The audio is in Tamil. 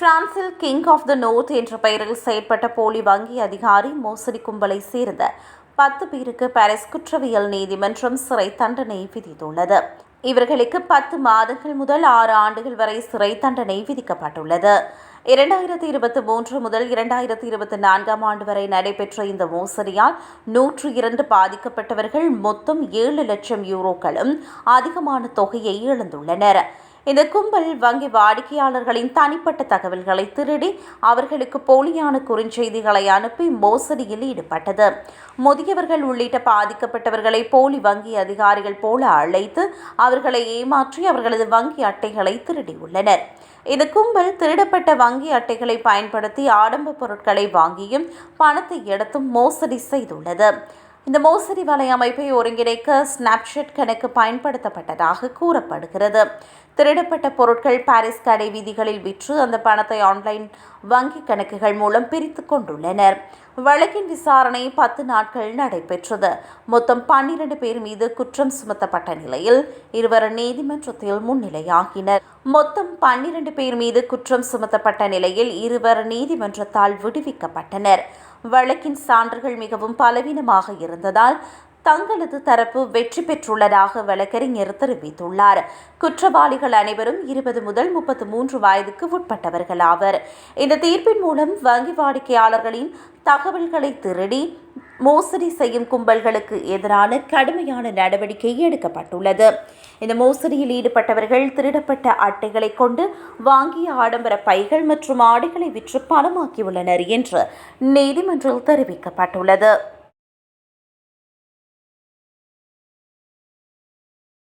பிரான்சில் கிங் ஆஃப் த நோர்த் என்ற பெயரில் செயற்பட்ட போலி வங்கி அதிகாரி மோசடி கும்பலை சேர்ந்த 10 பேருக்கு பாரிஸ் குற்றவியல் நீதிமன்றம் சிறை தண்டனை விதித்துள்ளது. இவர்களுக்கு 10 மாதங்கள் முதல் 6 ஆண்டுகள் வரை சிறை தண்டனை விதிக்கப்பட்டுள்ளது. 2023 முதல் 2024 ஆண்டு வரை நடைபெற்ற இந்த மோசடியால் 102 பாதிக்கப்பட்டவர்கள் மொத்தம் 7 லட்சம் யூரோக்களும் அதிகமான தொகையை இழந்துள்ளனர். இந்த கும்பல் வங்கி வாடிக்கையாளர்களின் தனிப்பட்ட தகவல்களை திருடி அவர்களுக்கு போலியான குறுஞ்செய்திகளை அனுப்பி மோசடியில் ஈடுபட்டது. முதியவர்கள் உள்ளிட்ட பாதிக்கப்பட்டவர்களை போலி வங்கி அதிகாரிகள் போல அழைத்து அவர்களை ஏமாற்றி அவர்களது வங்கி அட்டைகளை திருடியுள்ளனர். இந்த கும்பல் திருடப்பட்ட வங்கி அட்டைகளை பயன்படுத்தி ஆடம்பர பொருட்களை வாங்கியும் பணத்தை எடுத்தும் மோசடி செய்துள்ளது. இந்த மோசடி வலையமைப்பை ஒருங்கிணைக்க ஸ்னாப்சாட் கணக்கு பயன்படுத்தப்பட்டதாக கூறப்படுகிறது. திருடப்பட்ட பொருட்கள் பாரிஸ் கடை வீதிகளில் விற்று அந்த பணத்தை ஆன்லைன் வங்கி கணக்குகள் மூலம் பிரித்து கொண்டுள்ளனர். வழக்கின் விசாரணை 10 நாட்கள் நடைபெற்றது. மொத்தம் 12 பேர் மீது குற்றம் சுமத்தப்பட்ட நிலையில் 2 நீதிமன்றத்தில் முன்னிலையாகினர். மொத்தம் 12 பேர் மீது குற்றம் சுமத்தப்பட்ட நிலையில் 2 நீதிமன்றத்தால் விடுவிக்கப்பட்டனர். வழக்கின் சான்றுகள் மிகவும் பலவீனமாக இருந்ததால் தங்களது தரப்பு வெற்றி பெற்றுள்ளதாக வழக்கறிஞர் தெரிவித்துள்ளார். குற்றவாளிகள் அனைவரும் 20 முதல் 33 வயதுக்கு உட்பட்டவர்கள் ஆவர். இந்த தீர்ப்பின் மூலம் வங்கி வாடிக்கையாளர்களின் தகவல்களை திருடி மோசடி செய்யும் கும்பல்களுக்கு எதிரான கடுமையான நடவடிக்கை எடுக்கப்பட்டுள்ளது. இந்த மோசடியில் ஈடுபட்டவர்கள் திருடப்பட்ட அட்டைகளை கொண்டு வாங்கிய ஆடம்பர பைகள் மற்றும் ஆடைகளை விற்று பணமாக்கியுள்ளனர் என்று நீதிமன்றில் தெரிவிக்கப்பட்டுள்ளது.